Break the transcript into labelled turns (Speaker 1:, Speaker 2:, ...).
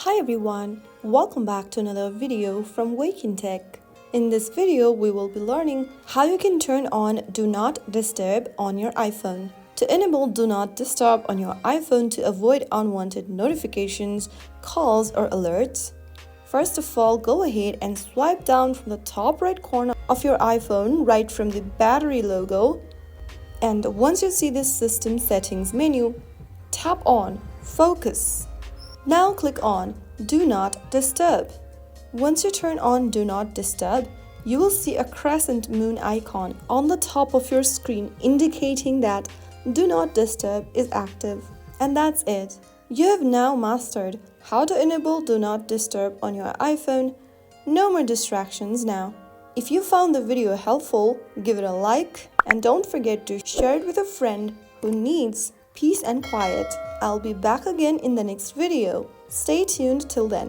Speaker 1: Hi everyone, welcome back to another video from Wake&Tech. In this video, we will be learning how you can turn on Do Not Disturb on your iPhone. To enable Do Not Disturb on your iPhone to avoid unwanted notifications, calls or alerts, first of all, go ahead and swipe down from the top right corner of your iPhone right from the battery logo, and once you see this System Settings menu, tap on Focus. Now click on Do Not Disturb. Once you turn on Do Not Disturb, you will see a crescent moon icon on the top of your screen indicating that Do Not Disturb is active. And that's it. You have now mastered how to enable Do Not Disturb on your iPhone. No more distractions now. If you found the video helpful, give it a like and don't forget to share it with a friend who needs peace and quiet. I'll be back again in the next video. Stay tuned till then.